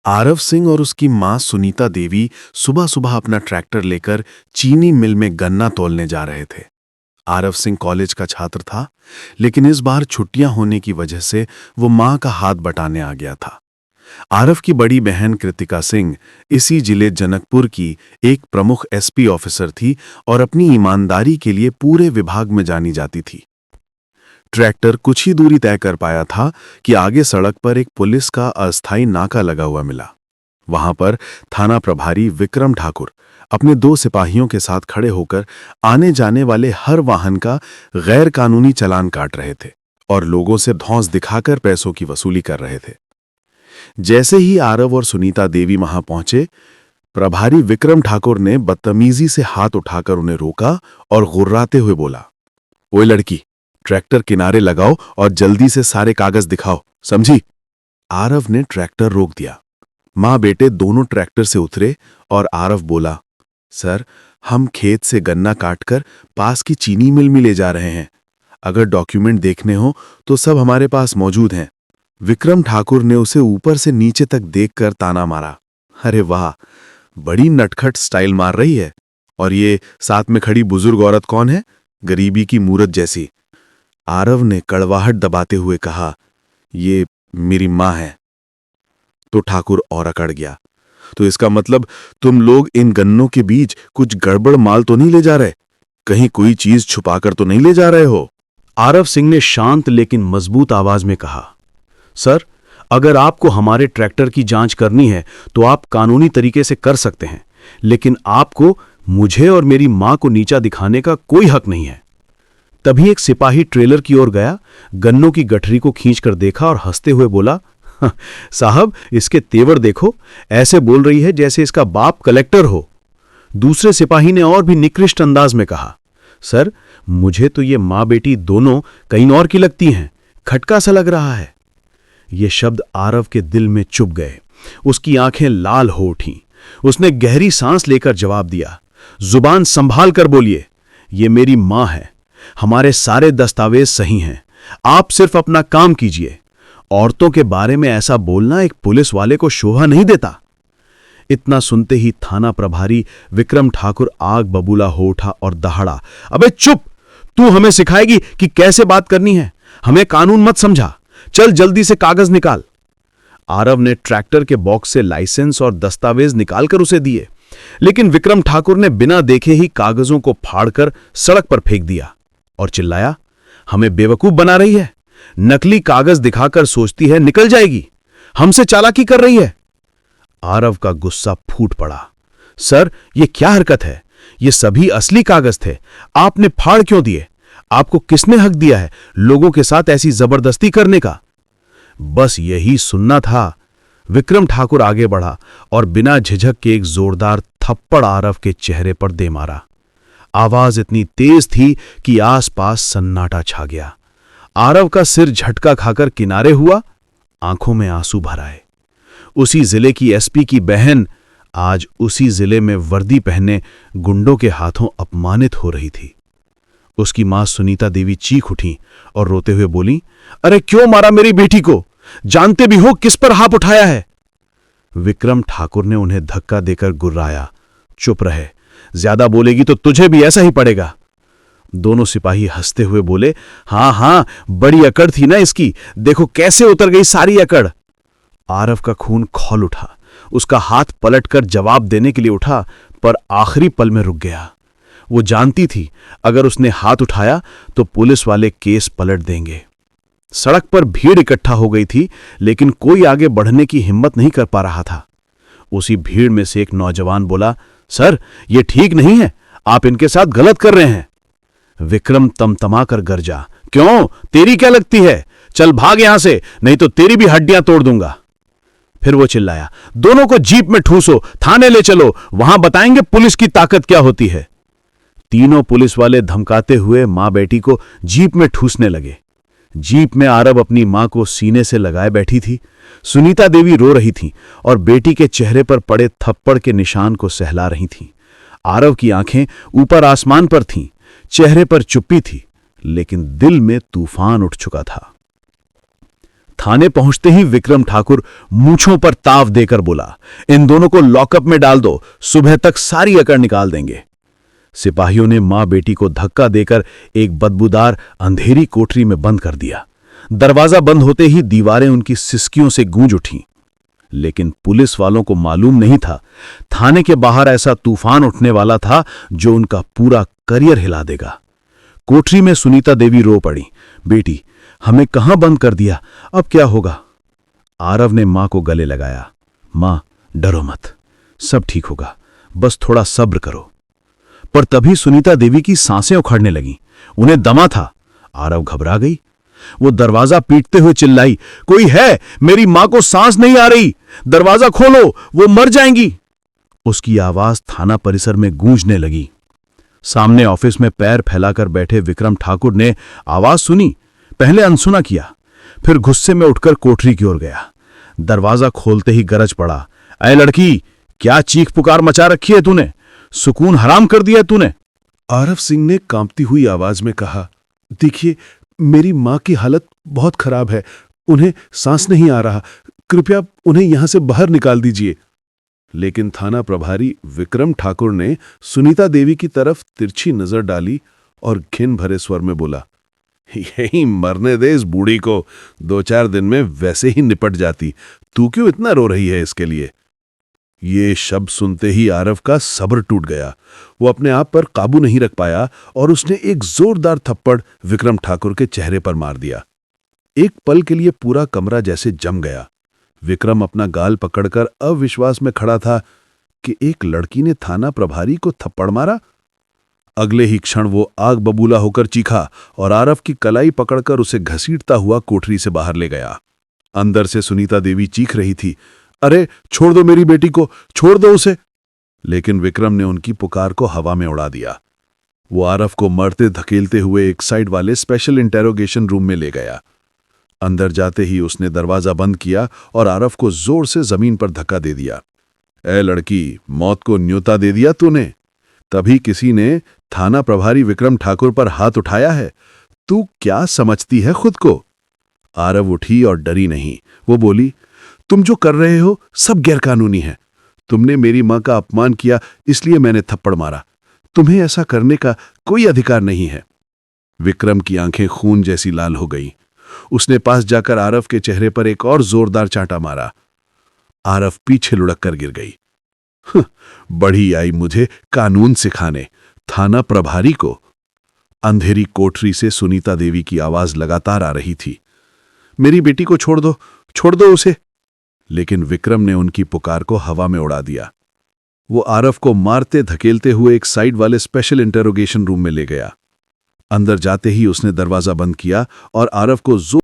आरव सिंह और उसकी मां सुनीता देवी सुबह सुबह अपना ट्रैक्टर लेकर चीनी मिल में गन्ना तौलने जा रहे थे। आरव सिंह कॉलेज का छात्र था, लेकिन इस बार छुट्टियां होने की वजह से वो मां का हाथ बटाने आ गया था। आरव की बड़ी बहन कृतिका सिंह इसी जिले जनकपुर की एक प्रमुख एसपी ऑफिसर थी और अपनी ईमानदारी के लिए पूरे विभाग में जानी जाती थी। ट्रैक्टर कुछ ही दूरी तय कर पाया था कि आगे सड़क पर एक पुलिस का अस्थायी नाका लगा हुआ मिला। वहां पर थाना प्रभारी विक्रम ठाकुर अपने 2 सिपाहियों के साथ खड़े होकर आने जाने वाले हर वाहन का गैर कानूनी चालान काट रहे थे और लोगों से धौंस दिखाकर पैसों की वसूली कर रहे थे। जैसे ही आरव और सुनीता देवी वहां पहुंचे, प्रभारी विक्रम ठाकुर ने बदतमीजी से हाथ उठाकर उन्हें रोका और गुर्राते हुए बोला, ओए लड़की, ट्रैक्टर किनारे लगाओ और जल्दी से सारे कागज दिखाओ, समझी? आरव ने ट्रैक्टर रोक दिया। मां बेटे दोनों ट्रैक्टर से उतरे और आरव बोला, सर, हम खेत से गन्ना काटकर पास की चीनी मिल में ले जा रहे हैं। अगर डॉक्यूमेंट देखने हो तो सब हमारे पास मौजूद हैं। विक्रम ठाकुर ने उसे ऊपर से नीचे तक देखकर ताना मारा, अरे वाह, बड़ी नटखट स्टाइल मार रही है। और ये साथ में खड़ी बुजुर्ग औरत कौन है? गरीबी की मूरत जैसी। आरव ने कड़वाहट दबाते हुए कहा, ये मेरी मां है। तो ठाकुर और अकड़ गया, तो इसका मतलब तुम लोग इन गन्नों के बीच कुछ गड़बड़ माल तो नहीं ले जा रहे? कहीं कोई चीज छुपाकर तो नहीं ले जा रहे हो? आरव सिंह ने शांत लेकिन मजबूत आवाज में कहा, सर, अगर आपको हमारे ट्रैक्टर की जांच करनी है तो आप कानूनी तरीके से कर सकते हैं, लेकिन आपको मुझे और मेरी मां को नीचा दिखाने का कोई हक नहीं है। तभी एक सिपाही ट्रेलर की ओर गया, गन्नों की गठरी को खींचकर देखा और हंसते हुए बोला, साहब, इसके तेवर देखो, ऐसे बोल रही है जैसे इसका बाप कलेक्टर हो। दूसरे सिपाही ने और भी निकृष्ट अंदाज में कहा, सर, मुझे तो ये मां बेटी दोनों कहीं और की लगती हैं, खटका सा लग रहा है। ये शब्द आरव के दिल में चुभ गए। उसकी आंखें लाल हो उठीं। उसने गहरी सांस लेकर जवाब दिया, जुबान संभाल कर बोलिए, ये मेरी मां है, हमारे सारे दस्तावेज सही हैं, आप सिर्फ अपना काम कीजिए। औरतों के बारे में ऐसा बोलना एक पुलिस वाले को शोभा नहीं देता। इतना सुनते ही थाना प्रभारी विक्रम ठाकुर आग बबूला हो उठा और दहाड़ा, अबे चुप, तू हमें सिखाएगी कि कैसे बात करनी है? हमें कानून मत समझा, चल जल्दी से कागज निकाल। आरव ने ट्रैक्टर के बॉक्स से लाइसेंस और दस्तावेज निकालकर उसे दिए, लेकिन विक्रम ठाकुर ने बिना देखे ही कागजों को फाड़कर सड़क पर फेंक दिया और चिल्लाया, हमें बेवकूफ बना रही है, नकली कागज दिखाकर सोचती है निकल जाएगी, हमसे चालाकी कर रही है। आरव का गुस्सा फूट पड़ा, सर, ये क्या हरकत है? ये सभी असली कागज थे, आपने फाड़ क्यों दिए? आपको किसने हक दिया है लोगों के साथ ऐसी जबरदस्ती करने का? बस यही सुनना था। विक्रम ठाकुर आगे बढ़ा और बिना झिझक के एक जोरदार थप्पड़ आरव के चेहरे पर दे मारा। आवाज इतनी तेज थी कि आसपास सन्नाटा छा गया। आरव का सिर झटका खाकर किनारे हुआ, आंखों में आंसू भर आए। उसी जिले की एसपी की बहन आज उसी जिले में वर्दी पहने गुंडों के हाथों अपमानित हो रही थी। उसकी मां सुनीता देवी चीख उठी और रोते हुए बोली, अरे क्यों मारा मेरी बेटी को? जानते भी हो किस पर हाथ उठाया है? विक्रम ठाकुर ने उन्हें धक्का देकर गुर्राया, चुप रहे, ज्यादा बोलेगी तो तुझे भी ऐसा ही पड़ेगा। दोनों सिपाही हंसते हुए बोले, हां हां, बड़ी अकड़ थी ना इसकी, देखो कैसे उतर गई सारी अकड़। आरव का खून खौल उठा। उसका हाथ पलटकर जवाब देने के लिए उठा, पर आखिरी पल में रुक गया। वो जानती थी अगर उसने हाथ उठाया तो पुलिस वाले केस पलट देंगे। सड़क पर भीड़ इकट्ठा हो गई थी, लेकिन कोई आगे बढ़ने की हिम्मत नहीं कर पा रहा था। उसी भीड़ में से एक नौजवान बोला, सर, ये ठीक नहीं है, आप इनके साथ गलत कर रहे हैं। विक्रम तमतमा कर गरजा, क्यों, तेरी क्या लगती है? चल भाग यहां से, नहीं तो तेरी भी हड्डियां तोड़ दूंगा। फिर वो चिल्लाया, दोनों को जीप में ठूसो, थाने ले चलो, वहां बताएंगे पुलिस की ताकत क्या होती है। तीनों पुलिस वाले धमकाते हुए मां बेटी को जीप में ठूसने लगे। जीप में आरव अपनी मां को सीने से लगाए बैठी थी। सुनीता देवी रो रही थी और बेटी के चेहरे पर पड़े थप्पड़ के निशान को सहला रही थीं। आरव की आंखें ऊपर आसमान पर थीं, चेहरे पर चुप्पी थी, लेकिन दिल में तूफान उठ चुका था। थाने पहुंचते ही विक्रम ठाकुर मूंछों पर ताव देकर बोला, इन दोनों को लॉकअप में डाल दो, सुबह तक सारी अकड़ निकाल देंगे। सिपाहियों ने मां बेटी को धक्का देकर एक बदबूदार अंधेरी कोठरी में बंद कर दिया। दरवाजा बंद होते ही दीवारें उनकी सिसकियों से गूंज उठीं। लेकिन पुलिस वालों को मालूम नहीं था, थाने के बाहर ऐसा तूफान उठने वाला था जो उनका पूरा करियर हिला देगा। कोठरी में सुनीता देवी रो पड़ी, बेटी, हमें कहां बंद कर दिया, अब क्या होगा? आरव ने मां को गले लगाया, मां डरो मत, सब ठीक होगा, बस थोड़ा सब्र करो। पर तभी सुनीता देवी की सांसें उखड़ने लगीं, उन्हें दमा था। आरव घबरा गई। वो दरवाजा पीटते हुए चिल्लाई, कोई है? मेरी मां को सांस नहीं आ रही, दरवाजा खोलो, वो मर जाएंगी। उसकी आवाज थाना परिसर में गूंजने लगी। सामने ऑफिस में पैर फैलाकर बैठे विक्रम ठाकुर ने आवाज सुनी, पहले अनसुना किया, फिर गुस्से में उठकर कोठरी की ओर गया। दरवाजा खोलते ही गरज पड़ा, ऐ लड़की, क्या चीख पुकार मचा रखी है तूने? सुकून हराम कर दिया तूने। आरव सिंह ने कांपती हुई आवाज में कहा, देखिए, मेरी मां की हालत बहुत खराब है, उन्हें सांस नहीं आ रहा, कृपया उन्हें यहां से बाहर निकाल दीजिए। लेकिन थाना प्रभारी विक्रम ठाकुर ने सुनीता देवी की तरफ तिरछी नजर डाली और घिन भरे स्वर में बोला, यही मरने दे इस बूढ़ी को, 2-4 दिन में वैसे ही निपट जाती, तू क्यों इतना रो रही है इसके लिए? ये शब्द सुनते ही आरव का सब्र टूट गया। वो अपने आप पर काबू नहीं रख पाया और उसने एक जोरदार थप्पड़ विक्रम ठाकुर के चेहरे पर मार दिया। एक पल के लिए पूरा कमरा जैसे जम गया। विक्रम अपना गाल पकड़कर अविश्वास में खड़ा था कि एक लड़की ने थाना प्रभारी को थप्पड़ मारा। अगले ही क्षण वो आग बबूला होकर चीखा और आरव की कलाई पकड़कर उसे घसीटता हुआ कोठरी से बाहर ले गया। अंदर से सुनीता देवी चीख रही थी, अरे छोड़ दो मेरी बेटी को, छोड़ दो उसे। लेकिन विक्रम ने उनकी पुकार को हवा में उड़ा दिया। वो आरव को मरते धकेलते हुए एक साइड वाले स्पेशल इंटेरोगेशन रूम में ले गया। अंदर जाते ही उसने दरवाजा बंद किया और आरव को जोर से जमीन पर धक्का दे दिया। ए लड़की, मौत को न्योता दे दिया तूने। तभी किसी ने थाना प्रभारी विक्रम ठाकुर पर हाथ उठाया है। तू क्या समझती है खुद को? आरव उठी और डरी नहीं। वो बोली, तुम जो कर रहे हो सब गैरकानूनी है। तुमने मेरी मां का अपमान किया, इसलिए मैंने थप्पड़ मारा। तुम्हें ऐसा करने का कोई अधिकार नहीं है। विक्रम की आंखें खून जैसी लाल हो गई। उसने पास जाकर आरव के चेहरे पर एक और जोरदार चांटा मारा। आरव पीछे लुढ़क कर गिर गई। बढ़ी आई मुझे कानून सिखाने, थाना प्रभारी को। अंधेरी कोठरी से सुनीता देवी की आवाज लगातार आ रही थी, मेरी बेटी को छोड़ दो उसे। लेकिन विक्रम ने उनकी पुकार को हवा में उड़ा दिया। वो आरव को मारते धकेलते हुए एक साइड वाले स्पेशल इंटेरोगेशन रूम में ले गया। अंदर जाते ही उसने दरवाजा बंद किया और आरव को जोर